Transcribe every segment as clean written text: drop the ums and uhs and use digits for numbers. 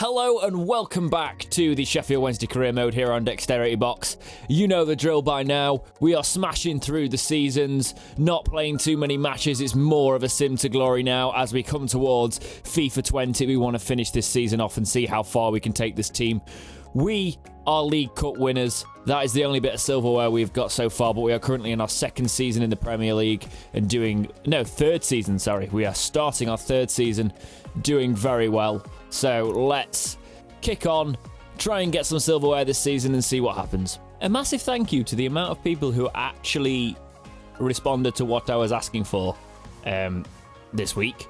Hello and welcome back to the Sheffield Wednesday Career Mode here on Dexteritybox. You know the drill by now. We are smashing through the seasons, not playing too many matches. It's more of a sim to glory now as we come towards FIFA 20. We want to finish this season off and see how far we can take this team. We are League Cup winners. That is the only bit of silverware we've got so far, but we are currently in our second season in the Premier League and third season, sorry. We are starting our third season, doing very well. So let's kick on, try and get some silverware this season and see what happens. A massive thank you to the amount of people who actually responded to what I was asking for this week.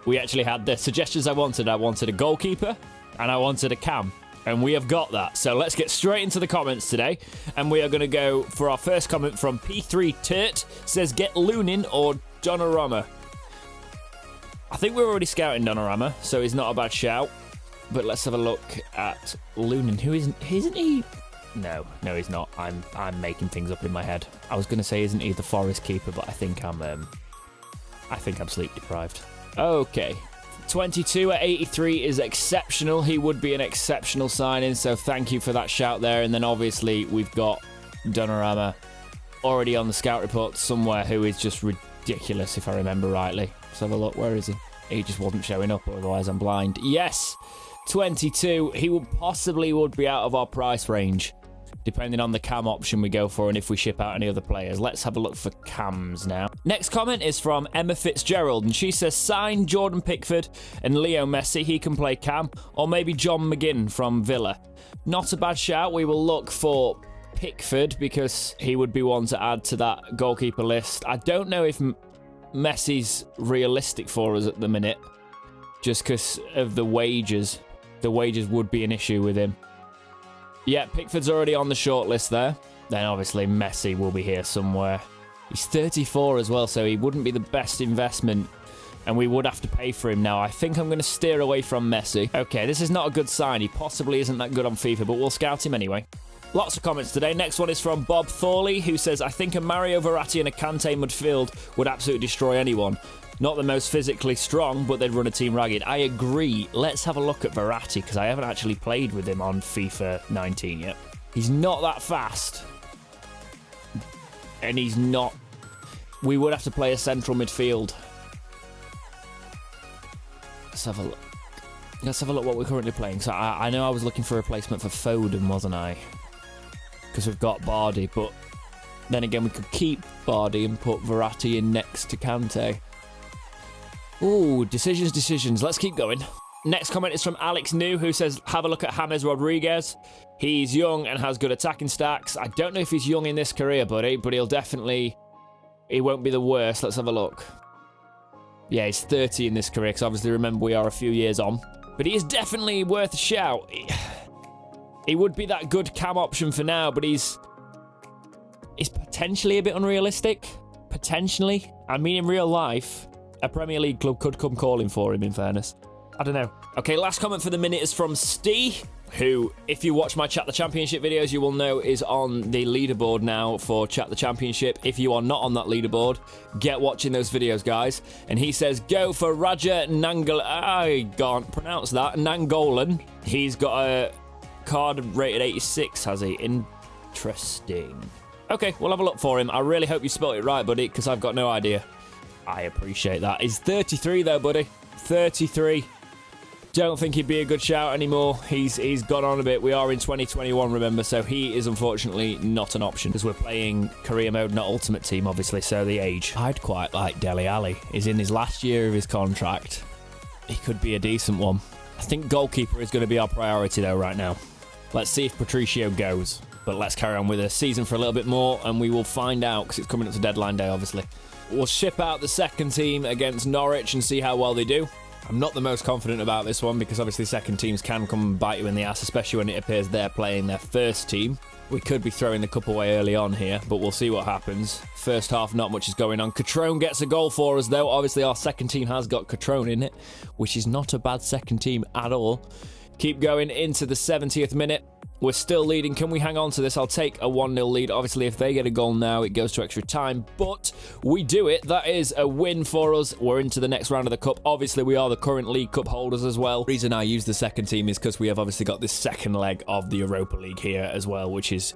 We actually had the suggestions I wanted. I wanted a goalkeeper and I wanted a cam. And we have got that. So let's get straight into the comments today. And we are going to go for our first comment from P3 Turt. Says, get Lunin or Donnarumma. I think we're already scouting Donnarumma, so he's not a bad shout. But let's have a look at Lunin. Who isn't he? No, he's not. I'm making things up in my head. I was going to say, isn't he the Forest keeper? But I think I'm sleep deprived. Okay. 22 at 83 is exceptional. He would be an exceptional signing, so thank you for that shout there. And then obviously we've got Donnarumma already on the scout report somewhere, who is just ridiculous if I remember rightly. Let's have a look. Where is he? He just wasn't showing up, otherwise I'm blind. Yes, 22. He would be out of our price range, depending on the cam option we go for and if we ship out any other players. Let's have a look for cams now. Next comment is from Emma Fitzgerald, and she says, sign Jordan Pickford and Leo Messi. He can play cam, or maybe John McGinn from Villa. Not a bad shout. We will look for Pickford because he would be one to add to that goalkeeper list. I don't know if Messi's realistic for us at the minute, just because of the wages. The wages would be an issue with him. Yeah, Pickford's already on the shortlist there. Then obviously Messi will be here somewhere. He's 34 as well, so he wouldn't be the best investment, and we would have to pay for him now. I think I'm going to steer away from Messi. Okay, this is not a good sign. He possibly isn't that good on FIFA, but we'll scout him anyway. Lots of comments today. Next one is from Bob Thorley, who says, I think a Mario Verratti and a Kante midfield would absolutely destroy anyone. Not the most physically strong, but they'd run a team ragged. I agree. Let's have a look at Verratti, because I haven't actually played with him on FIFA 19 yet. He's not that fast. And he's not... We would have to play a central midfield. Let's have a look. Let's have a look what we're currently playing. So I know I was looking for a replacement for Foden, wasn't I? Because we've got Bardi, but then again, we could keep Bardi and put Verratti in next to Kante. Ooh, decisions. Let's keep going. Next comment is from Alex New, who says, have a look at James Rodriguez. He's young and has good attacking stacks. I don't know if he's young in this career, buddy, but he won't be the worst. Let's have a look. Yeah, he's 30 in this career, because obviously, remember, we are a few years on. But he is definitely worth a shout. He would be that good cam option for now, but he's potentially a bit unrealistic. Potentially. I mean, in real life, a Premier League club could come calling for him, in fairness. I don't know. Okay, last comment for the minute is from Steve, who, if you watch my Chat the Championship videos, you will know is on the leaderboard now for Chat the Championship. If you are not on that leaderboard, get watching those videos, guys. And he says, go for Raja Nangal... I can't pronounce that. Nangolan. He's got a card rated 86, has he? Interesting. Okay, we'll have a look for him. I really hope you spelled it right, buddy, because I've got no idea. I appreciate that. He's 33, though, buddy. 33. Don't think he'd be a good shout anymore. He's gone on a bit. We are in 2021, remember, so he is unfortunately not an option because we're playing career mode, not ultimate team, obviously, so the age. I'd quite like Dele Alli. He's in his last year of his contract. He could be a decent one. I think goalkeeper is going to be our priority, though, right now. Let's see if Patricio goes. But let's carry on with the season for a little bit more, and we will find out, because it's coming up to deadline day, obviously. We'll ship out the second team against Norwich and see how well they do. I'm not the most confident about this one because obviously second teams can come and bite you in the ass, especially when it appears they're playing their first team. We could be throwing the cup away early on here, but we'll see what happens. First half, not much is going on. Catrone gets a goal for us, though. Obviously, our second team has got Catrone in it, which is not a bad second team at all. Keep going into the 70th minute. We're still leading. Can we hang on to this? I'll take a 1-0 lead. Obviously, if they get a goal now, it goes to extra time. But we do it. That is a win for us. We're into the next round of the cup. Obviously, we are the current League Cup holders as well. The reason I use the second team is because we have obviously got this second leg of the Europa League here as well, which is...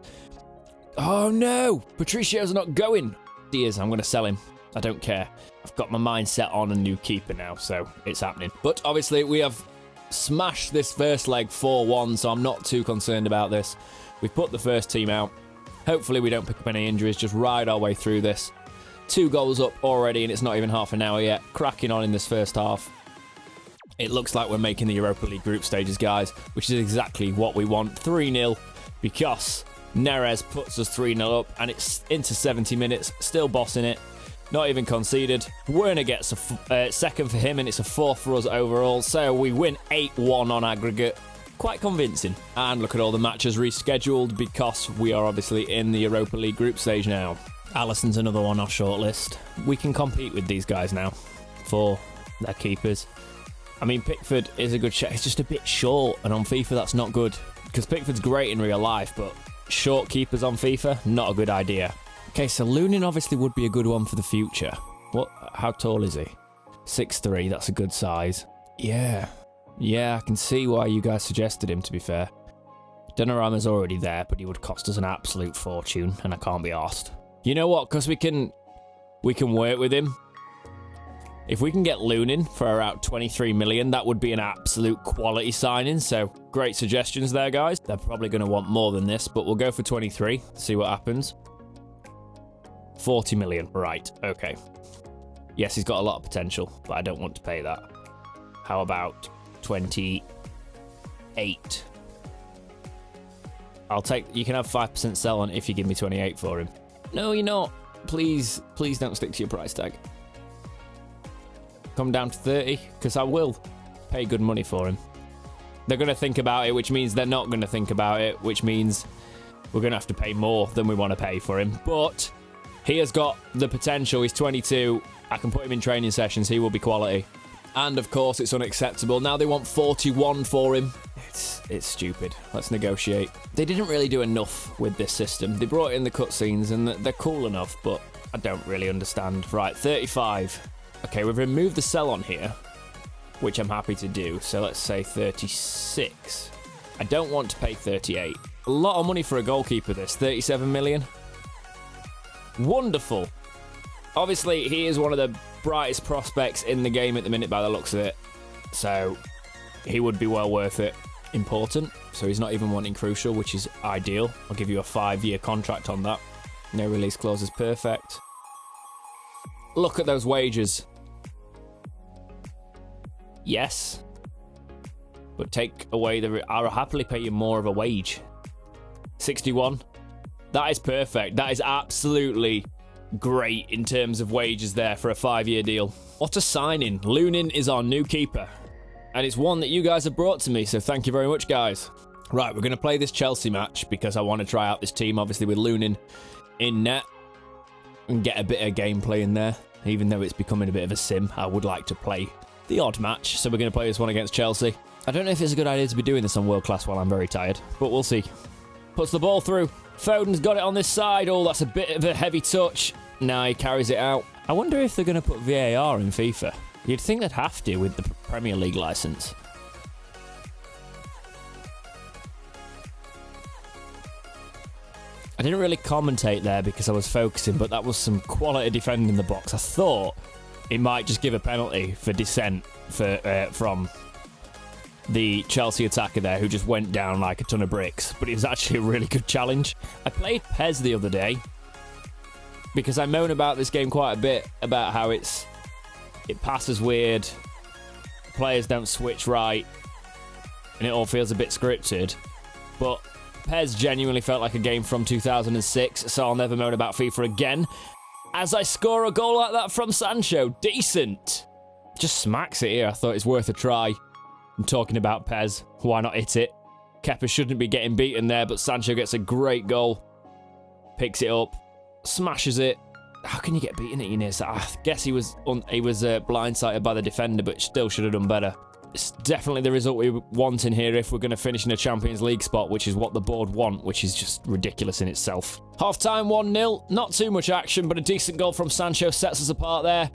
Oh, no. Patricio's not going. He is. I'm going to sell him. I don't care. I've got my mind set on a new keeper now, so it's happening. But obviously, we have... smashed this first leg 4-1, so I'm not too concerned about this. We've put the first team out. Hopefully we don't pick up any injuries, just ride our way through this. 2 goals up already, and it's not even half an hour yet. Cracking on in this first half. It looks like we're making the Europa League group stages, guys, which is exactly what we want. 3-0, because Neres puts us 3-0 up, and it's into 70 minutes, still bossing it. Not even conceded. Werner gets a second for him, and it's a 4th for us overall. So we win 8-1 on aggregate. Quite convincing. And look at all the matches rescheduled because we are obviously in the Europa League group stage now. Alisson's another one off shortlist. We can compete with these guys now for their keepers. I mean, Pickford is a good shot. It's just a bit short, and on FIFA that's not good. Because Pickford's great in real life, but short keepers on FIFA, not a good idea. Okay, so Lunin obviously would be a good one for the future. What? How tall is he? 6'3", that's a good size. Yeah, I can see why you guys suggested him, to be fair. Donnarumma's already there, but he would cost us an absolute fortune, and I can't be arsed. You know what? Because we can work with him. If we can get Lunin for around 23 million, that would be an absolute quality signing. So, great suggestions there, guys. They're probably going to want more than this, but we'll go for 23, see what happens. 40 million, right, okay. Yes, he's got a lot of potential, but I don't want to pay that. How about 28? I'll take, you can have 5% sell on if you give me 28 for him. No, you're not. Please don't stick to your price tag. Come down to 30, because I will pay good money for him. They're going to think about it, which means they're not going to think about it, which means we're going to have to pay more than we want to pay for him. But he has got the potential. He's 22. I can put him in training sessions. He will be quality. And, of course, it's unacceptable. Now they want 41 for him. It's stupid. Let's negotiate. They didn't really do enough with this system. They brought in the cutscenes, and they're cool enough, but I don't really understand. Right, 35. Okay, we've removed the sell on here, which I'm happy to do. So let's say 36. I don't want to pay 38. A lot of money for a goalkeeper, this. 37 million. Wonderful. Obviously, he is one of the brightest prospects in the game at the minute by the looks of it. So, he would be well worth it. Important. So, he's not even wanting crucial, which is ideal. I'll give you a 5-year contract on that. No release clause is perfect. Look at those wages. Yes. But take away I'll happily pay you more of a wage. 61. That is perfect. That is absolutely great in terms of wages there for a 5-year deal. What a signing. Lunin is our new keeper. And it's one that you guys have brought to me, so thank you very much, guys. Right, we're going to play this Chelsea match because I want to try out this team, obviously, with Lunin in net and get a bit of gameplay in there. Even though it's becoming a bit of a sim, I would like to play the odd match. So we're going to play this one against Chelsea. I don't know if it's a good idea to be doing this on World Class while I'm very tired, but we'll see. Puts the ball through. Foden's got it on this side. Oh, that's a bit of a heavy touch. Now he carries it out. I wonder if they're going to put VAR in FIFA. You'd think they'd have to with the Premier League license. I didn't really commentate there because I was focusing, but that was some quality defending in the box. I thought it might just give a penalty for dissent from the Chelsea attacker there, who just went down like a ton of bricks. But it was actually a really good challenge. I played PES the other day because I moan about this game quite a bit, about how it passes weird, players don't switch right, and it all feels a bit scripted. But PES genuinely felt like a game from 2006, so I'll never moan about FIFA again. As I score a goal like that from Sancho, decent. Just smacks it here. I thought it's worth a try. I'm talking about PES. Why not hit it? Kepa shouldn't be getting beaten there, but Sancho gets a great goal. Picks it up, smashes it. How can you get beaten at Ines? I guess he was blindsided by the defender, but still should have done better. It's definitely the result we want in here if we're going to finish in a Champions League spot, which is what the board want, which is just ridiculous in itself. Half-time 1-0. Not too much action, but a decent goal from Sancho sets us apart there.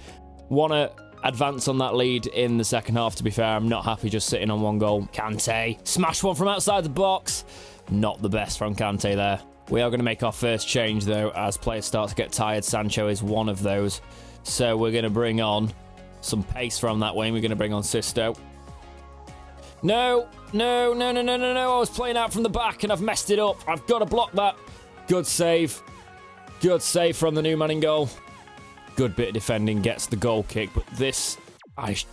Want to advance on that lead in the second half, to be fair. I'm not happy just sitting on one goal. Kante. Smash one from outside the box. Not the best from Kante there. We are going to make our first change, though, as players start to get tired. Sancho is one of those. So we're going to bring on some pace from that wing. We're going to bring on Sisto. No. I was playing out from the back and I've messed it up. I've got to block that. Good save. Good save from the new man in goal. Good bit of defending, gets the goal kick. But this...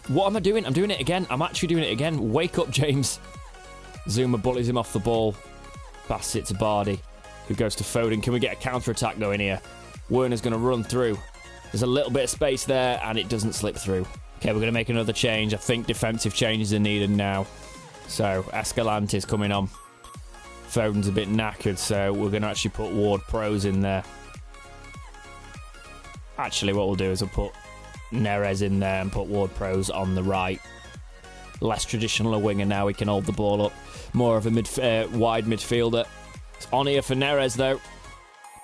what am I doing? I'm doing it again. I'm actually doing it again. Wake up, James. Zuma bullies him off the ball. Passes it to Bardi, who goes to Foden. Can we get a counter-attack going here? Werner's going to run through. There's a little bit of space there, and it doesn't slip through. Okay, we're going to make another change. I think defensive changes are needed now. So, Escalante's coming on. Foden's a bit knackered, so we're going to actually put Ward-Prowse in there. Actually, what we'll do is we'll put Neres in there and put Ward-Prowse on the right. Less traditional a winger now. He can hold the ball up. More of a wide midfielder. It's on here for Neres, though.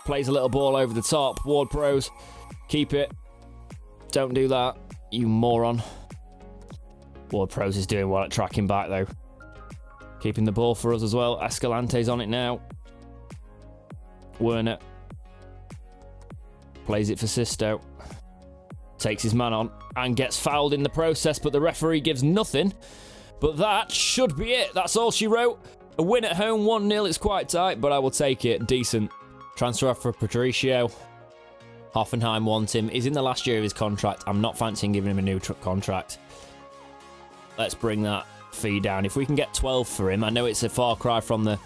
Plays a little ball over the top. Ward-Prowse. Keep it. Don't do that, you moron. Ward-Prowse is doing well at tracking back, though. Keeping the ball for us as well. Escalante's on it now. Werner. Plays it for Sisto. Takes his man on and gets fouled in the process, but the referee gives nothing. But that should be it. That's all she wrote. A win at home, 1-0. It's quite tight, but I will take it. Decent. Transfer offer for Patricio. Hoffenheim want him. He's in the last year of his contract. I'm not fancying giving him a new contract. Let's bring that fee down. If we can get 12 for him, I know it's a far cry from the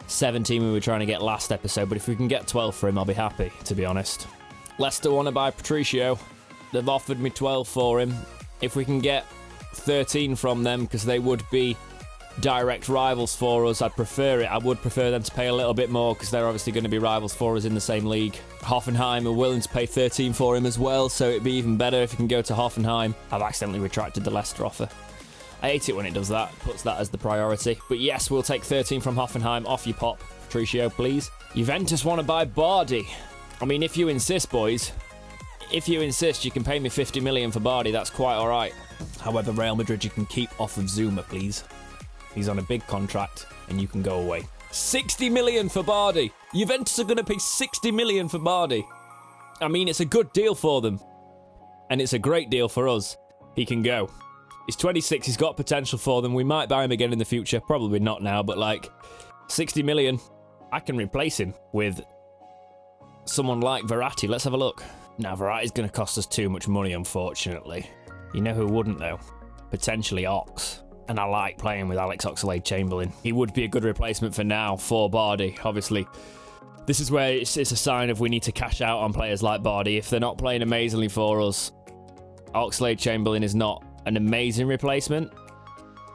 17 we were trying to get last episode, but if we can get 12 for him, I'll be happy, to be honest. Leicester want to buy Patricio. They've offered me 12 for him. If we can get 13 from them, because they would be direct rivals for us, I'd prefer it. I would prefer them to pay a little bit more, because they're obviously going to be rivals for us in the same league. Hoffenheim are willing to pay 13 for him as well, so it'd be even better if we can go to Hoffenheim. I've accidentally retracted the Leicester offer. I hate it when it does that, puts that as the priority. But yes, we'll take 13 from Hoffenheim. Off you pop. Patricio, please. Juventus want to buy Bardi. I mean, if you insist, boys. If you insist, you can pay me 50 million for Bardi. That's quite all right. However, Real Madrid, you can keep off of Zuma, please. He's on a big contract, and you can go away. 60 million for Bardi. Juventus are going to pay 60 million for Bardi. I mean, it's a good deal for them. And it's a great deal for us. He can go. He's 26. He's got potential for them. We might buy him again in the future. Probably not now, but like 60 million. I can replace him with someone like Verratti. Let's have a look. Now, Verratti's going to cost us too much money, unfortunately. You know who wouldn't, though? Potentially Ox. And I like playing with Alex Oxlade-Chamberlain. He would be a good replacement for now, for Bardi. Obviously, this is where it's a sign of we need to cash out on players like Bardi. If they're not playing amazingly for us, Oxlade-Chamberlain is not an amazing replacement.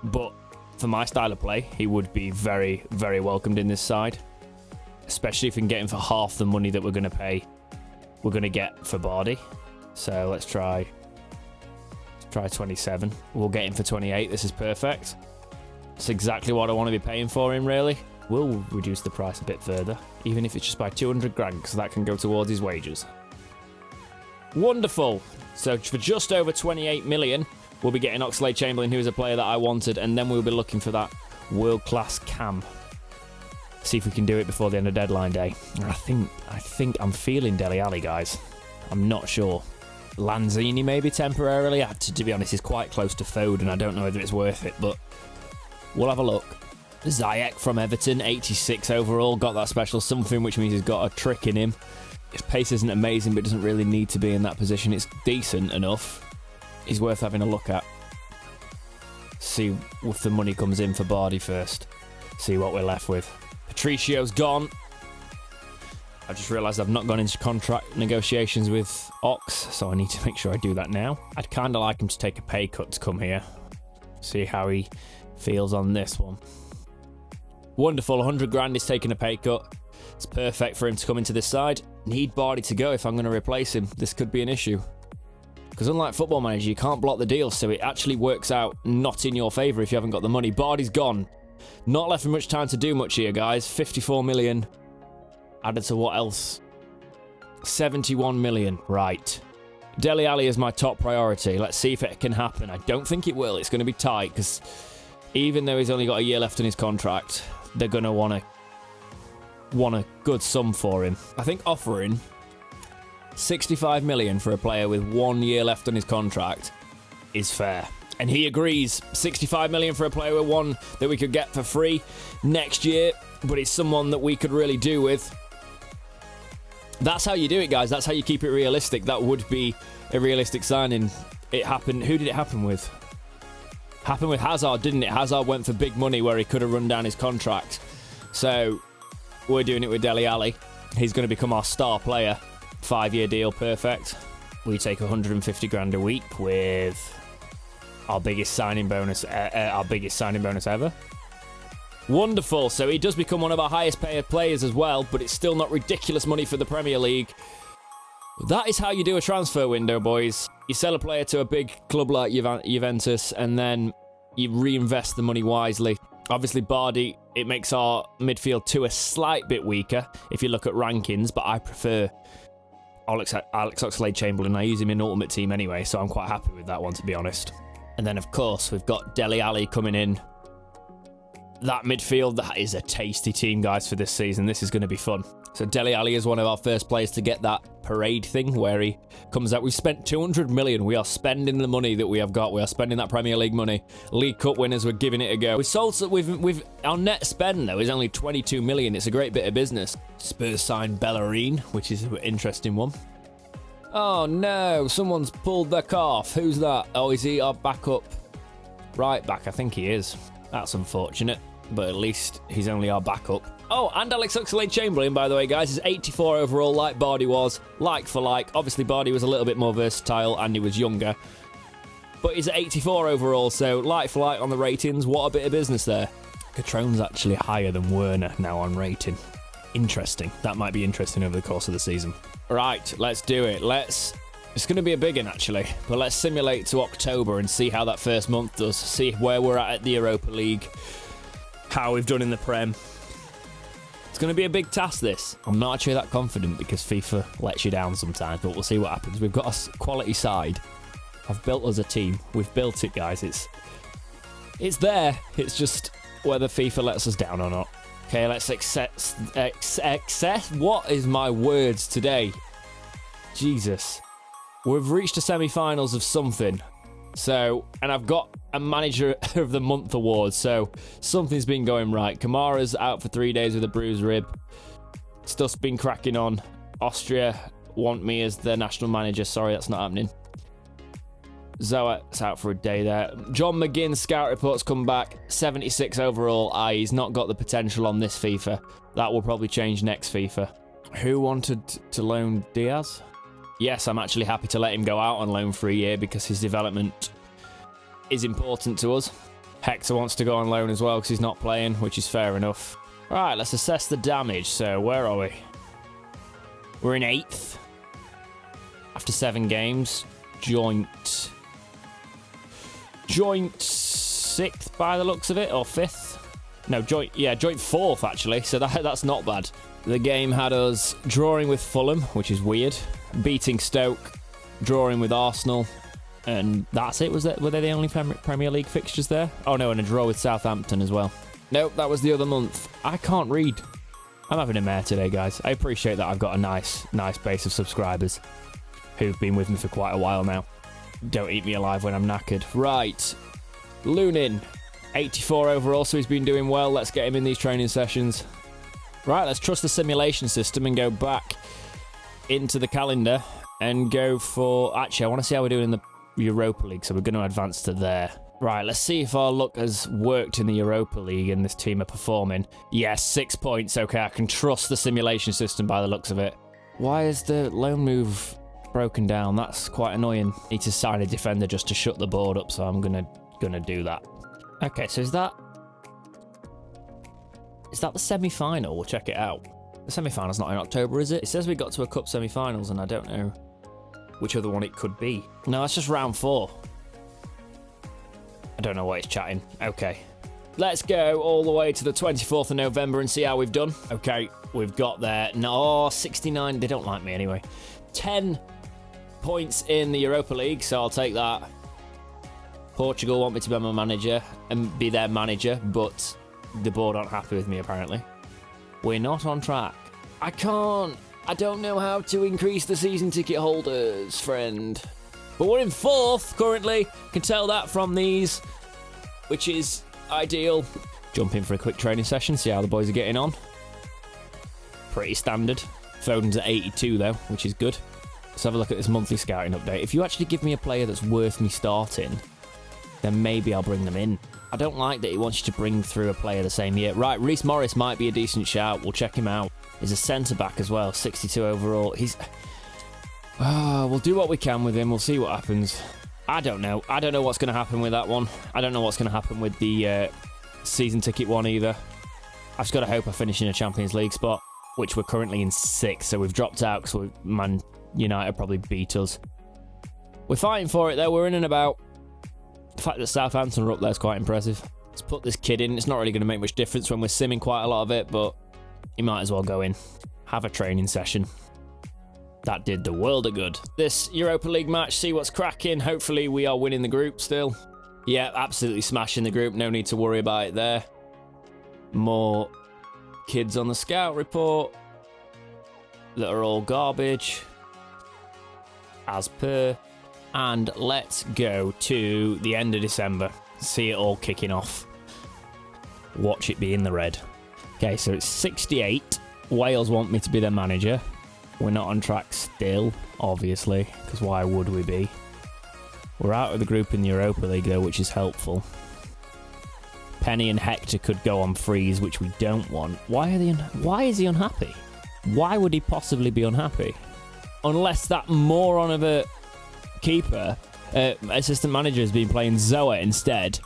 But for my style of play, he would be very, very welcomed in this side. Especially if we can get him for half the money that we're going to pay. We're going to get for Bardi. So let's try 27. We'll get him for 28. This is perfect. It's exactly what I want to be paying for him, really. We'll reduce the price a bit further, even if it's just by 200 grand, because that can go towards his wages. Wonderful. So for just over 28 million, we'll be getting Oxlade-Chamberlain, who is a player that I wanted, and then we'll be looking for that world-class cam. See if we can do it before the end of deadline day. I think I'm feeling Dele Alli, guys. I'm not sure. Lanzini maybe temporarily. To be honest, he's quite close to Foden. I don't know whether it's worth it, but we'll have a look. Ziyech from Everton, 86 overall. Got that special something, which means he's got a trick in him. His pace isn't amazing, but doesn't really need to be in that position. It's decent enough. He's worth having a look at. See if the money comes in for Bardi first. See what we're left with. Patricio's gone. I just realised I've not gone into contract negotiations with Ox, so I need to make sure I do that now. I'd kind of like him to take a pay cut to come here. See how he feels on this one. Wonderful, 100 grand is taking a pay cut. It's perfect for him to come into this side. Need Bardi to go if I'm going to replace him. This could be an issue. Because unlike Football Manager, you can't block the deal, so it actually works out not in your favour if you haven't got the money. Bardi's gone. Not left for much time to do much here, guys. 54 million. Added to what else? 71 million. Right. Dele Alli is my top priority. Let's see if it can happen. I don't think it will. It's going to be tight, because even though he's only got a year left in his contract, they're going to want a good sum for him. I think offering 65 million for a player with 1 year left on his contract is fair. And he agrees. 65 million for a player with one that we could get for free next year, but it's someone that we could really do with. That's how you do it, guys. That's how you keep it realistic. That would be a realistic signing. It happened. Who did it happen with? Happened with Hazard, didn't it? Hazard went for big money where he could have run down his contract. So we're doing it with Dele Alli. He's going to become our star player. 5-year deal, perfect. We take 150 grand a week with our biggest signing bonus ever. Wonderful. So he does become one of our highest paid players as well, but it's still not ridiculous money for the Premier League. That is how you do a transfer window, boys. You sell a player to a big club like Juventus, and then you reinvest the money wisely. Obviously, Bardi, it makes our midfield two a slight bit weaker if you look at rankings, but I prefer Alex Oxlade-Chamberlain. I use him in Ultimate Team anyway, so I'm quite happy with that one, to be honest. And then, of course, we've got Dele Alli coming in. That midfield, that is a tasty team, guys, for this season. This is going to be fun. So Dele Alli is one of our first players to get that parade thing where he comes out. We've spent 200 million. We are spending the money that we have got. We are spending that Premier League money. League Cup winners, we're giving it a go. We've our net spend, though, is only 22 million. It's a great bit of business. Spurs signed Bellerin, which is an interesting one. Oh, no. Someone's pulled their calf. Who's that? Oh, is he our backup right back? I think he is. That's unfortunate, but at least he's only our backup. Oh, and Alex Oxlade-Chamberlain, by the way, guys, is 84 overall, like Bardi was, like for like. Obviously, Bardi was a little bit more versatile, and he was younger. But he's at 84 overall, so like for like on the ratings. What a bit of business there. Catrone's actually higher than Werner now on rating. Interesting. That might be interesting over the course of the season. Right, let's do it. It's going to be a big one, actually. But let's simulate to October and see how that first month does. See where we're at the Europa League. How we've done in the Prem. It's going to be a big task, this. I'm not actually that confident because FIFA lets you down sometimes, but we'll see what happens. We've got a quality side. I've built us a team. We've built it, guys. It's there. It's just whether FIFA lets us down or not. Okay, let's access. What is my words today? Jesus. We've reached the semi-finals of something. So, and I've got a Manager of the Month award, so something's been going right. Kamara's out for 3 days with a bruised rib. Stuff's been cracking on. Austria want me as their national manager. Sorry, that's not happening. Zoet's out for a day there. John McGinn's scout reports come back. 76 overall. He's not got the potential on this FIFA. That will probably change next FIFA. Who wanted to loan Diaz? Yes, I'm actually happy to let him go out on loan for a year because his development is important to us. Hector wants to go on loan as well because he's not playing, which is fair enough. Right, let's assess the damage. So, where are we? We're in 8th. After 7 games. Joint 6th by the looks of it, or 5th. No, joint 4th, actually. So that's not bad. The game had us drawing with Fulham, which is weird. Beating Stoke, drawing with Arsenal, and that's it. Were they the only Premier League fixtures there? Oh no, and a draw with Southampton as well. Nope, that was the other month. I can't read. I'm having a mare today, guys. I appreciate that I've got a nice base of subscribers who've been with me for quite a while now. Don't eat me alive when I'm knackered. Right, Lunin, 84 overall, so he's been doing well. Let's get him in these training sessions. Right, let's trust the simulation system and go back into the calendar and go for... Actually, I want to see how we're doing in the Europa League, so we're going to advance to there. Right, let's see if our luck has worked in the Europa League and this team are performing. Yes, 6 points. Okay, I can trust the simulation system by the looks of it. Why is the loan move broken down? That's quite annoying. Need to sign a defender just to shut the board up, so I'm gonna do that. Okay, so is that the semi-final? We'll check it out. The semi-final's not in October, is it? It says we got to a cup semi-finals, and I don't know which other one it could be. No, it's just round 4. I don't know what it's chatting. Okay. Let's go all the way to the 24th of November and see how we've done. Okay, we've got there. No, 69. They don't like me anyway. 10 points in the Europa League, so I'll take that. Portugal want me to be my manager and be their manager, but the board aren't happy with me, apparently. We're not on track. I don't know how to increase the season ticket holders, friend. But we're in 4th currently. Can tell that from these, which is ideal. Jump in for a quick training session, see how the boys are getting on. Pretty standard. Foden's at 82 though, which is good. Let's have a look at this monthly scouting update. If you actually give me a player that's worth me starting, then maybe I'll bring them in. I don't like that he wants you to bring through a player the same year. Right, Reece Morris might be a decent shout. We'll check him out. He's a centre-back as well, 62 overall. We'll do what we can with him. We'll see what happens. I don't know. I don't know what's going to happen with that one. I don't know what's going to happen with the season ticket one either. I've just got to hope I finish in a Champions League spot, which we're currently in 6th, so we've dropped out because Man United probably beat us. We're fighting for it, though. We're in and about. The fact that Southampton are up there is quite impressive. Let's put this kid in. It's not really going to make much difference when we're simming quite a lot of it, but he might as well go in. Have a training session. That did the world of good. This Europa League match, see what's cracking. Hopefully we are winning the group still. Yeah, absolutely smashing the group. No need to worry about it there. More kids on the scout report that are all garbage, as per. And let's go to the end of December. See it all kicking off. Watch it be in the red. Okay, so it's 68. Wales want me to be their manager. We're not on track still, obviously, because why would we be? We're out of the group in the Europa League, though, which is helpful. Penny and Hector could go on freeze, which we don't want. Why is he unhappy? Why would he possibly be unhappy? Unless that moron of a keeper, assistant manager, has been playing Zoa instead.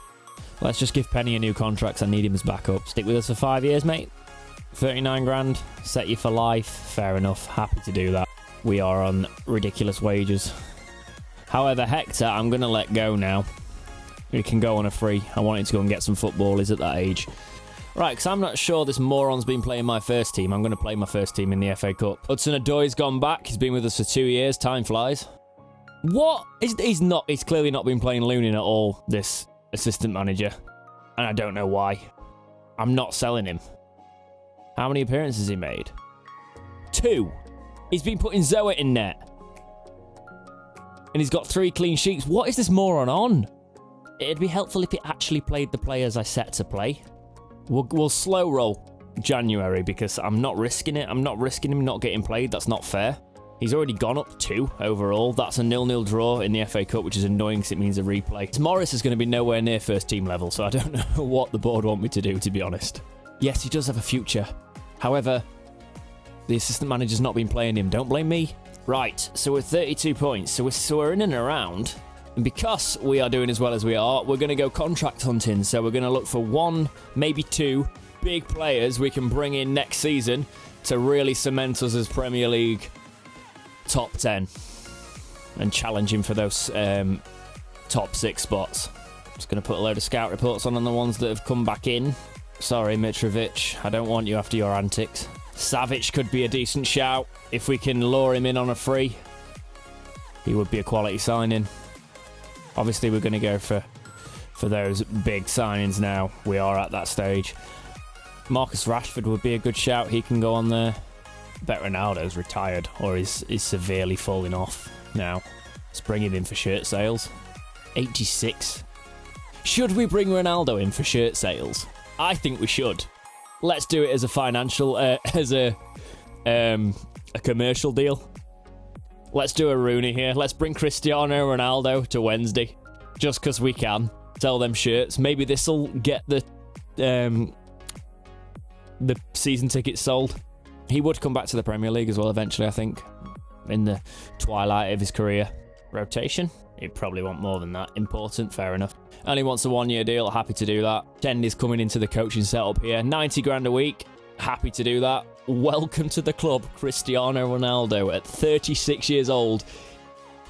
Let's just give Penny a new contract. I need him as backup. Stick with us for 5 years, mate. 39 grand, set you for life. Fair enough, happy to do that. We are on ridiculous wages. However, Hector, I'm going to let go now. He can go on a free. I want him to go and get some football. He's at that age. Right, because I'm not sure this moron's been playing my first team. I'm going to play my first team in the FA Cup. Hudson-Odoi's gone back. He's been with us for 2 years. Time flies. What? He's clearly not been playing Lunin at all, this assistant manager. And I don't know why. I'm not selling him. How many appearances has he made? 2. He's been putting Zoa in net. And he's got 3 clean sheets. What is this moron on? It'd be helpful if he actually played the players I set to play. We'll slow roll January because I'm not risking it. I'm not risking him not getting played. That's not fair. He's already gone up 2 overall. That's a 0-0 draw in the FA Cup, which is annoying because it means a replay. Morris is going to be nowhere near first team level, so I don't know what the board want me to do, to be honest. Yes, he does have a future. However, the assistant manager's not been playing him. Don't blame me. Right, so we're 32 points. So we're in and around. And because we are doing as well as we are, we're going to go contract hunting. So we're going to look for 1, maybe 2 big players we can bring in next season to really cement us as Premier League top 10 and challenging for those top 6 spots. Just going to put a load of scout reports on the ones that have come back in. Sorry, Mitrovic, I don't want you after your antics. Savic could be a decent shout. If we can lure him in on a free, he would be a quality signing. Obviously, we're going to go for those big signings now. We are at that stage. Marcus Rashford would be a good shout. He can go on there. Bet Ronaldo's retired or is severely falling off now. Let's bring him in for shirt sales. 86. Should we bring Ronaldo in for shirt sales? I think we should. Let's do it as a financial, as a commercial deal. Let's do a Rooney here. Let's bring Cristiano Ronaldo to Wednesday, just because we can. Sell them shirts. Maybe this will get the season tickets sold. He would come back to the Premier League as well eventually, I think, in the twilight of his career. Rotation? He'd probably want more than that. Important, fair enough. Only wants a 1-year deal, happy to do that. Kennedy's coming into the coaching setup here. 90 grand a week, happy to do that. Welcome to the club, Cristiano Ronaldo at 36 years old.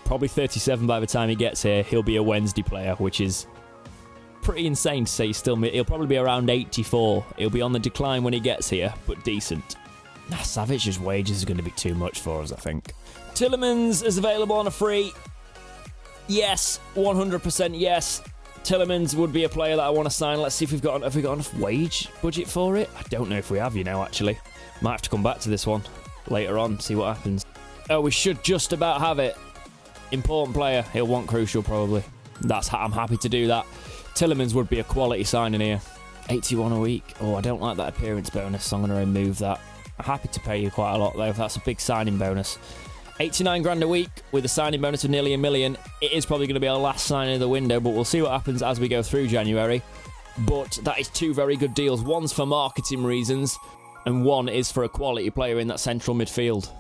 Probably 37 by the time he gets here. He'll be a Wednesday player, which is pretty insane to say he'll probably be around 84. He'll be on the decline when he gets here, but decent. Savage's wages are going to be too much for us, I think. Tillemans is available on a free. Yes, 100% yes. Tillemans would be a player that I want to sign. Let's see if have we got enough wage budget for it? I don't know if we have, actually. Might have to come back to this one later on, see what happens. Oh, we should just about have it. Important player. He'll want crucial, probably. I'm happy to do that. Tillemans would be a quality signing here. 81 a week. Oh, I don't like that appearance bonus, so I'm going to remove that. I'm happy to pay you quite a lot, though. That's a big signing bonus. 89 grand a week with a signing bonus of nearly $1 million. It is probably going to be our last signing of the window, but we'll see what happens as we go through January. But that is 2 very good deals. One's for marketing reasons, and one is for a quality player in that central midfield.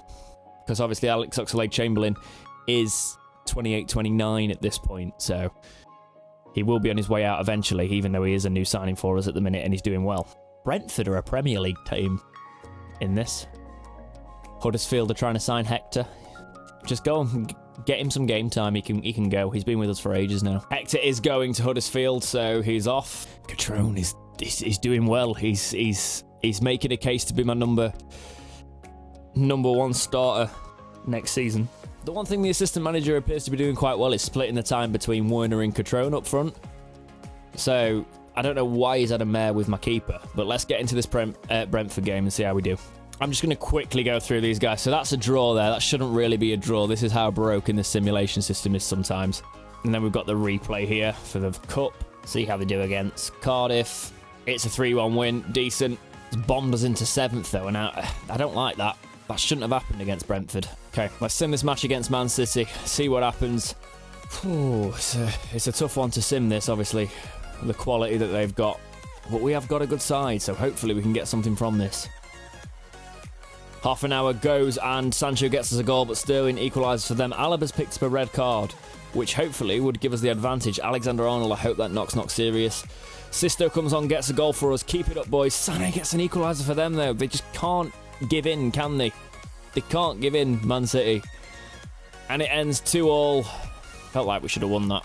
Because obviously Alex Oxlade-Chamberlain is 28, 29 at this point, so he will be on his way out eventually, even though he is a new signing for us at the minute and he's doing well. Brentford are a Premier League team in this. Huddersfield are trying to sign Hector. Just go and get him some game time. He can go. He's been with us for ages now. Hector is going to Huddersfield, so he's off. Catrone is doing well. He's making a case to be my number 1 starter next season. The one thing the assistant manager appears to be doing quite well is splitting the time between Werner and Catrone up front. So I don't know why he's had a mare with my keeper, but let's get into this Brentford game and see how we do. I'm just going to quickly go through these guys. So that's a draw there. That shouldn't really be a draw. This is how broken the simulation system is sometimes. And then we've got the replay here for the Cup. See how they do against Cardiff. It's a 3-1 win. Decent. It's bombed us into 7th, though, and I don't like that. That shouldn't have happened against Brentford. Okay, let's sim this match against Man City. See what happens. Ooh, it's a tough one to sim this, obviously. The quality that they've got. But we have got a good side, so hopefully we can get something from this. Half an hour goes and Sancho gets us a goal, but Sterling equalises for them. Alaba's picked up a red card, which hopefully would give us the advantage. Alexander-Arnold, I hope that knock's not serious. Sisto comes on, gets a goal for us. Keep it up, boys. Sané gets an equaliser for them, though. They just can't give in, can they? They can't give in, Man City. And it ends 2-2. Felt like we should have won that.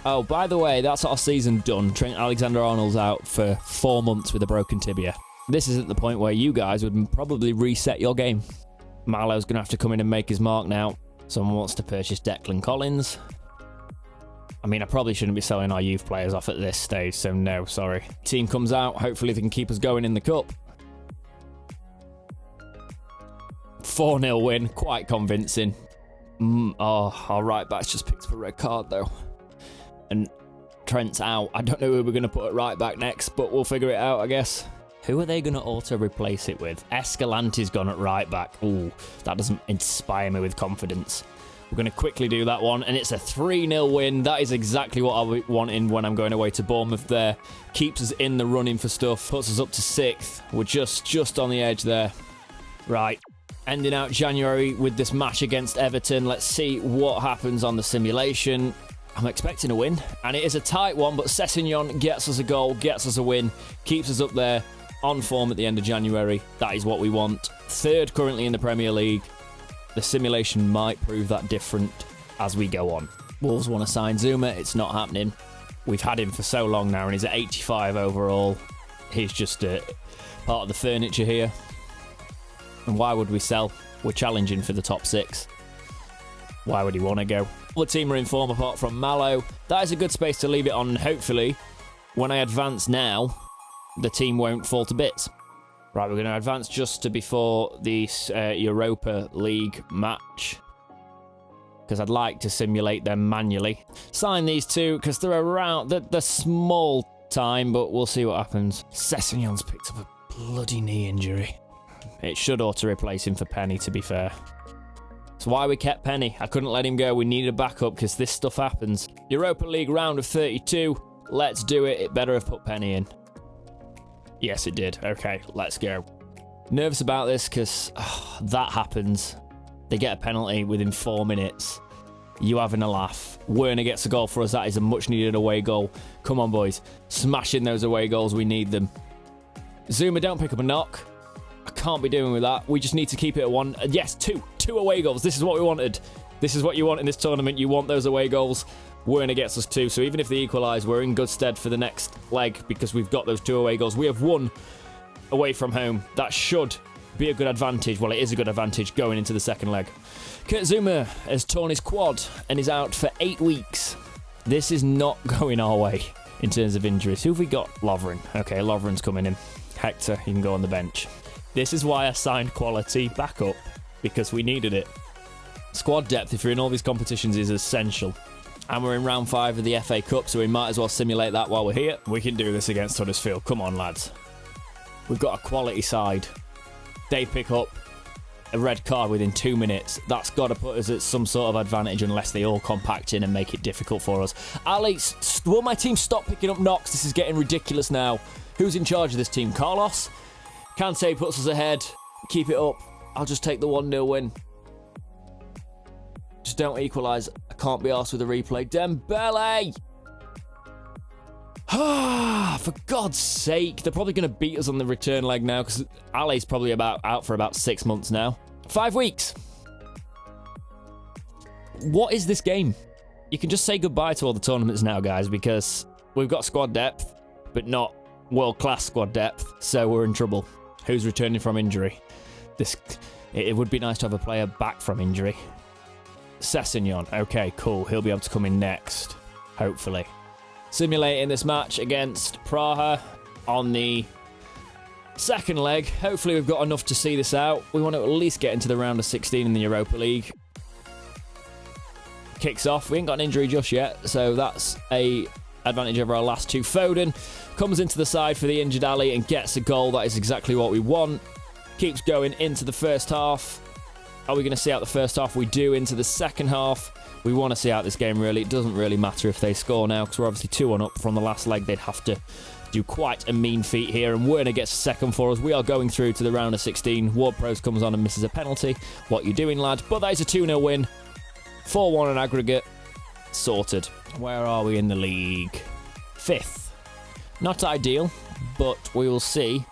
Oh, by the way, that's our season done. Trent Alexander-Arnold's out for 4 months with a broken tibia. This is at the point where you guys would probably reset your game. Marlowe's going to have to come in and make his mark now. Someone wants to purchase Declan Collins. I mean, I probably shouldn't be selling our youth players off at this stage, so no, sorry. Team comes out. Hopefully they can keep us going in the Cup. 4-0 win. Quite convincing. Our right back's just picked up a red card, though. And Trent's out. I don't know who we're going to put at right back next, but we'll figure it out, I guess. Who are they going to auto-replace it with? Escalante's gone at right back. Ooh, that doesn't inspire me with confidence. We're going to quickly do that one, and it's a 3-0 win. That is exactly what I want in when I'm going away to Bournemouth there. Keeps us in the running for stuff. Puts us up to 6th. We're just on the edge there. Right. Ending out January with this match against Everton. Let's see what happens on the simulation. I'm expecting a win, and it is a tight one, but Sessegnon gets us a goal, gets us a win, keeps us up there on form at the end of January. That is what we want. 3rd currently in the Premier League. The simulation might prove that different as we go on. Wolves want to sign Zuma. It's not happening. We've had him for so long now, and he's at 85 overall. He's just part of the furniture here. And why would we sell? We're challenging for the top 6. Why would he want to go? All the team are in form apart from Mallow. That is a good space to leave it on, and hopefully, when I advance now, the team won't fall to bits. Right, we're going to advance just to before the Europa League match, because I'd like to simulate them manually. Sign these two, because they're around, they're small time, but we'll see what happens. Sessegnon's picked up a bloody knee injury. It should auto-replace him for Penny, to be fair. That's why we kept Penny. I couldn't let him go. We needed a backup, because this stuff happens. Europa League round of 32. Let's do it. It better have put Penny in. Yes, it did. Okay, let's go. Nervous about this because that happens. They get a penalty within 4 minutes. You having a laugh. Werner gets a goal for us. That is a much-needed away goal. Come on, boys. Smashing those away goals. We need them. Zuma, don't pick up a knock. I can't be doing with that. We just need to keep it at 1. Yes, 2. 2 away goals. This is what we wanted. This is what you want in this tournament. You want those away goals. Werner gets us 2, so even if they equalise, we're in good stead for the next leg because we've got those 2 away goals. We have 1 away from home. That should be a good advantage. Well, it is a good advantage going into the second leg. Kurt Zouma has torn his quad and is out for 8 weeks. This is not going our way in terms of injuries. Who have we got? Lovren. Okay, Lovren's coming in. Hector, you can go on the bench. This is why I signed quality backup, because we needed it. Squad depth, if you're in all these competitions, is essential. And we're in round 5 of the FA Cup, so we might as well simulate that while we're here. We can do this against Huddersfield. Come on, lads. We've got a quality side. They pick up a red card within 2 minutes. That's got to put us at some sort of advantage unless they all compact in and make it difficult for us. Ali, will my team stop picking up knocks? This is getting ridiculous now. Who's in charge of this team? Carlos? Kante puts us ahead. Keep it up. I'll just take the 1-0 win. Just don't equalise. I can't be arsed with a replay. Dembele! For God's sake. They're probably going to beat us on the return leg now because Ali's probably out for about 6 months now. 5 weeks. What is this game? You can just say goodbye to all the tournaments now, guys, because we've got squad depth, but not world-class squad depth, so we're in trouble. Who's returning from injury? It would be nice to have a player back from injury. Sessegnon. Okay, cool. He'll be able to come in next, hopefully. Simulating this match against Praha on the second leg. Hopefully we've got enough to see this out. We want to at least get into the round of 16 in the Europa League. Kicks off. We ain't got an injury just yet, so that's a advantage over our last 2. Foden comes into the side for the injured Ali and gets a goal. That is exactly what we want. Keeps going into the first half. Are we going to see out the first half? We do. Into the second half. We want to see out this game, really. It doesn't really matter if they score now, because we're obviously 2-1 up from the last leg. They'd have to do quite a mean feat here, and Werner gets a second for us. We are going through to the round of 16. Ward-Prowse comes on and misses a penalty. What you doing, lad? But that is a 2-0 win. 4-1 on aggregate. Sorted. Where are we in the league? 5th. Not ideal, but we will see.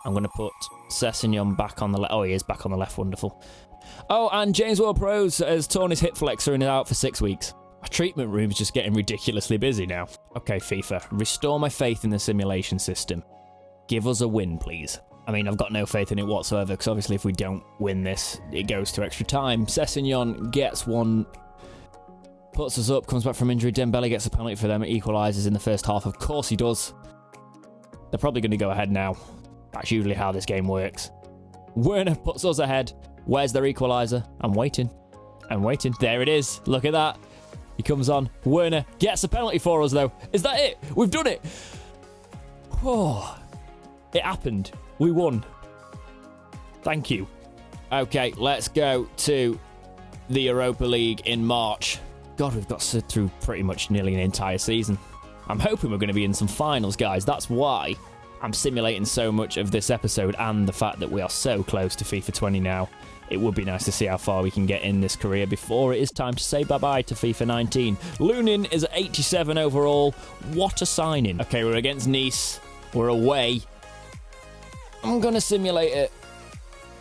I'm going to put Sessegnon back on the left. Oh, he is back on the left. Wonderful. Oh, and James Ward-Prowse has torn his hip flexor and is out for 6 weeks. My treatment room is just getting ridiculously busy now. Okay, FIFA, restore my faith in the simulation system. Give us a win, please. I mean, I've got no faith in it whatsoever, because obviously if we don't win this, it goes to extra time. Sessegnon gets one, puts us up, comes back from injury. Dembele gets a penalty for them. It equalises in the first half. Of course he does. They're probably going to go ahead now. That's usually how this game works. Werner puts us ahead. Where's their equaliser? I'm waiting. I'm waiting. There it is. Look at that. He comes on. Werner gets a penalty for us, though. Is that it? We've done it. Oh, it happened. We won. Thank you. Okay, let's go to the Europa League in March. God, we've got to sit through pretty much nearly an entire season. I'm hoping we're going to be in some finals, guys. That's why I'm simulating so much of this episode, and the fact that we are so close to FIFA 20 now. It would be nice to see how far we can get in this career before it is time to say bye-bye to FIFA 19. Lunin is at 87 overall. What a signing. Okay, we're against Nice. We're away. I'm going to simulate it.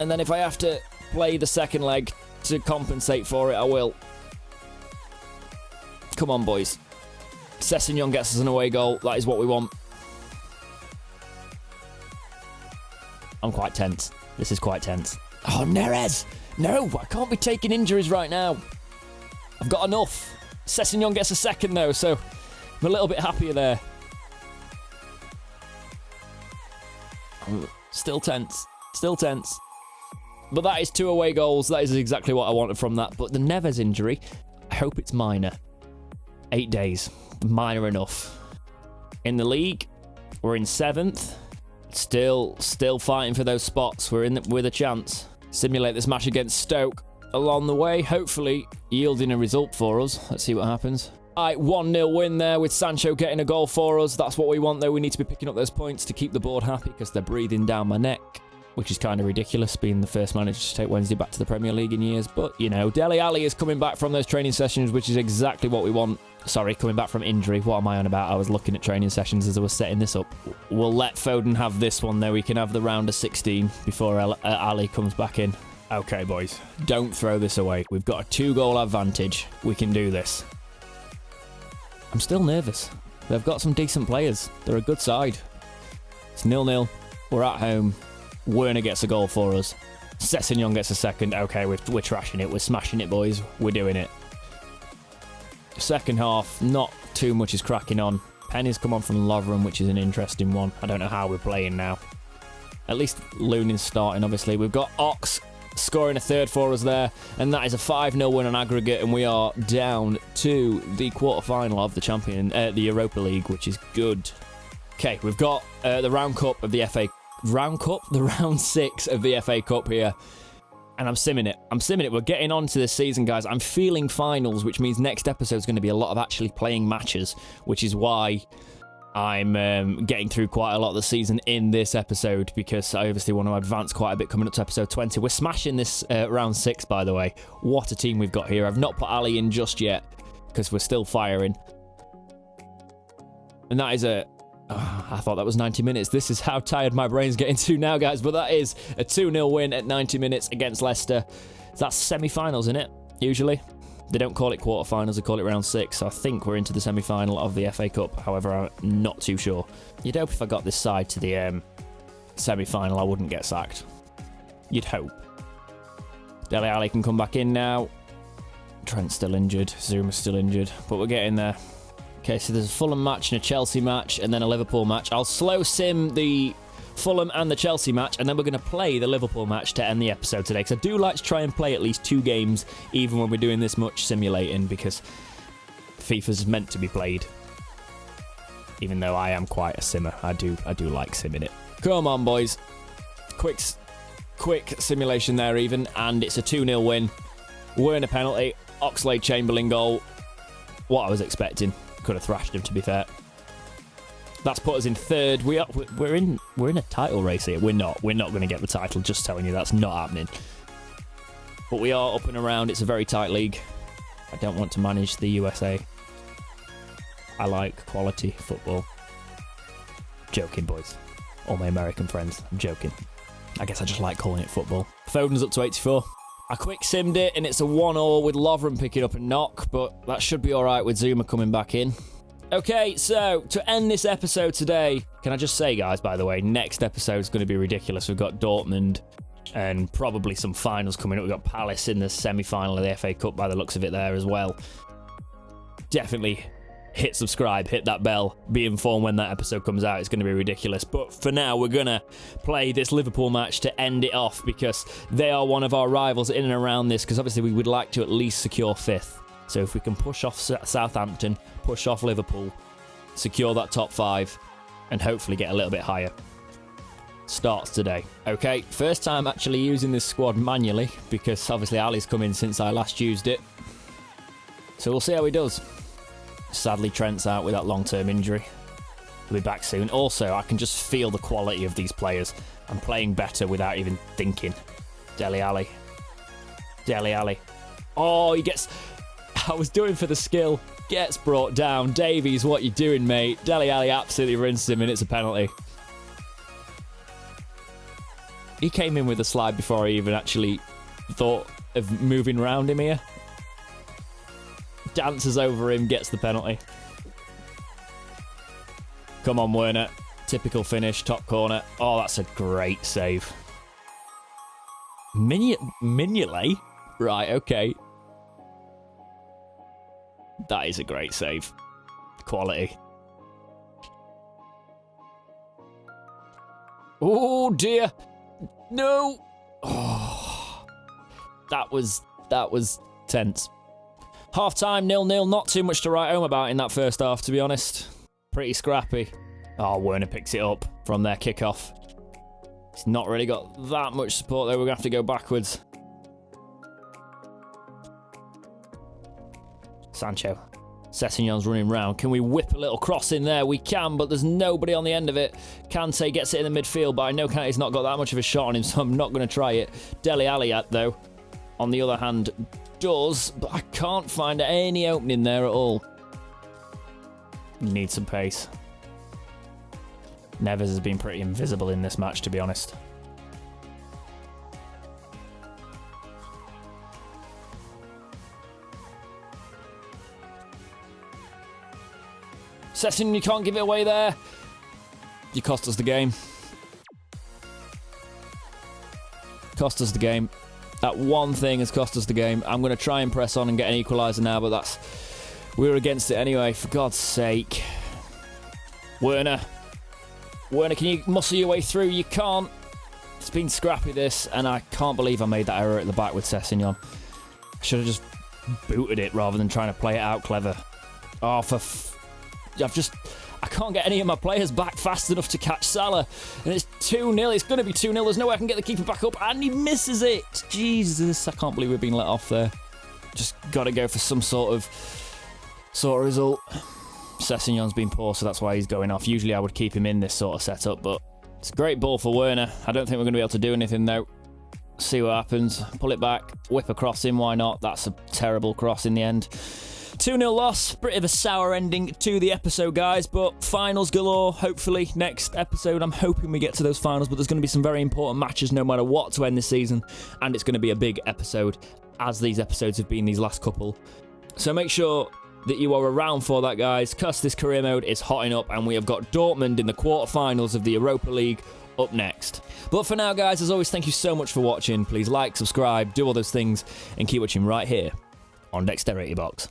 And then if I have to play the second leg to compensate for it, I will. Come on, boys. Sessegnon gets us an away goal. That is what we want. I'm quite tense. This is quite tense. Oh, Neres! No, I can't be taking injuries right now. I've got enough. Sessegnon gets a second, though, so I'm a little bit happier there. I'm still tense. Still tense. But that is 2 away goals. That is exactly what I wanted from that. But the Neves injury, I hope it's minor. 8 days. Minor enough. In the league, we're in 7th. Still fighting for those spots. We're in with a chance. Simulate this match against Stoke along the way, hopefully yielding a result for us. Let's see what happens. Alright, 1-0 win there with Sancho getting a goal for us. That's what we want, though. We need to be picking up those points to keep the board happy, because they're breathing down my neck, which is kind of ridiculous, being the first manager to take Wednesday back to the Premier League in years. But, you know, Dele Alli is coming back from those training sessions, which is exactly what we want. Sorry, coming back from injury. What am I on about? I was looking at training sessions as I was setting this up. We'll let Foden have this one, though. We can have the round of 16 before Ali comes back in. Okay, boys, don't throw this away. We've got a 2-goal advantage. We can do this. I'm still nervous. They've got some decent players. They're a good side. It's 0-0. We're at home. Werner gets a goal for us. Sessegnon gets a second. Okay, we're trashing it. We're smashing it, boys. We're doing it. Second half, not too much is cracking on. Penny's come on from Lovren, which is an interesting one. I don't know how we're playing now. At least Lunin's starting, obviously. We've got Ox scoring a third for us there, and that is a 5-0 win on aggregate, and we are down to the quarter-final of the Europa League, which is good. Okay, we've got the round cup of the FA... The round 6 of the FA Cup here. And I'm simming it. We're getting on to this season, guys. I'm feeling finals, which means next episode is going to be a lot of actually playing matches, which is why I'm getting through quite a lot of the season in this episode, because I obviously want to advance quite a bit coming up to episode 20. We're smashing this round 6, by the way. What a team we've got here. I've not put Ali in just yet, because we're still firing. And that is a... I thought that was 90 minutes. This is how tired my brain's getting to now, guys. But that is a 2-0 win at 90 minutes against Leicester. That's semi-finals, isn't it? Usually. They don't call it quarter-finals, they call it round 6. So I think we're into the semi-final of the FA Cup. However, I'm not too sure. You'd hope if I got this side to the semi-final, I wouldn't get sacked. You'd hope. Dele Alli can come back in now. Trent's still injured. Zuma's still injured. But we're getting there. Okay, so there's a Fulham match and a Chelsea match, and then a Liverpool match. I'll slow sim the Fulham and the Chelsea match, and then we're going to play the Liverpool match to end the episode today, because I do like to try and play at least 2 games, even when we're doing this much simulating, because FIFA's meant to be played. Even though I am quite a simmer, I do like simming it. Come on, boys. Quick simulation there, even, and it's a 2-0 win. Werner penalty, Oxlade-Chamberlain goal. What I was expecting. Could have thrashed him, to be fair. That's put us in 3rd. We're in a title race here. We're not going to get the title. Just telling you, that's not happening. But we are up and around. It's a very tight league. I don't want to manage the USA. I like quality football. Joking, boys. All my American friends. I'm joking. I guess I just like calling it football. Foden's up to 84. I quick simmed it, and it's a 1-1 with Lovren picking up a knock, but that should be all right with Zuma coming back in. Okay, so to end this episode today, can I just say, guys, by the way, next episode is going to be ridiculous. We've got Dortmund and probably some finals coming up. We've got Palace in the semi-final of the FA Cup by the looks of it there as well. Definitely hit subscribe, hit that bell, be informed when that episode comes out. It's going to be ridiculous. But for now, we're going to play this Liverpool match to end it off, because they are one of our rivals in and around this, because obviously we would like to at least secure 5th. So if we can push off Southampton, push off Liverpool, secure that top 5, and hopefully get a little bit higher. Starts today. Okay, first time actually using this squad manually, because obviously Ali's come in since I last used it. So we'll see how he does. Sadly, Trent's out with that long-term injury. He'll be back soon. Also, I can just feel the quality of these players. I'm playing better without even thinking. Dele Alli. Dele Alli. Oh, he gets... I was doing for the skill. Gets brought down. Davies, what you doing, mate? Dele Alli absolutely rinsed him, and it's a penalty. He came in with a slide before I even actually thought of moving around him here. Dances over him, gets the penalty. Come on, Werner. Typical finish, top corner. Oh, that's a great save. Mignolet? Right, okay. That is a great save. Quality. Oh, dear. No. Oh, that was tense. Half-time, 0-0. Not too much to write home about in that first half, to be honest. Pretty scrappy. Oh, Werner picks it up from their kickoff. He's not really got that much support, though. We're going to have to go backwards. Sancho. Sessegnon's running round. Can we whip a little cross in there? We can, but there's nobody on the end of it. Kante gets it in the midfield, but I know Kante's not got that much of a shot on him, so I'm not going to try it. Dele Alli, though, on the other hand, does, but I can't find any opening there at all. Need some pace. Neves has been pretty invisible in this match, to be honest. Sessin, you can't give it away there. You cost us the game. Cost us the game. That one thing has cost us the game. I'm going to try and press on and get an equaliser now, but we were against it anyway, for God's sake. Werner, can you muscle your way through? You can't. It's been scrappy, this, and I can't believe I made that error at the back with Sessignon. I should have just booted it rather than trying to play it out clever. Oh, I can't get any of my players back fast enough to catch Salah. And it's 2-0. It's going to be 2-0. There's no way I can get the keeper back up. And he misses it. Jesus, I can't believe we've been let off there. Just got to go for some sort of result. Sessignon's been poor, so that's why he's going off. Usually I would keep him in this sort of setup, but it's a great ball for Werner. I don't think we're going to be able to do anything, though. See what happens. Pull it back. Whip a cross in. Why not? That's a terrible cross in the end. 2-0 loss, bit of a sour ending to the episode, guys, but finals galore. Hopefully, next episode, I'm hoping we get to those finals, but there's going to be some very important matches no matter what to end this season, and it's going to be a big episode, as these episodes have been these last couple. So make sure that you are around for that, guys, because this career mode is hotting up, and we have got Dortmund in the quarterfinals of the Europa League up next. But for now, guys, as always, thank you so much for watching. Please like, subscribe, do all those things, and keep watching right here on Dexterity Box.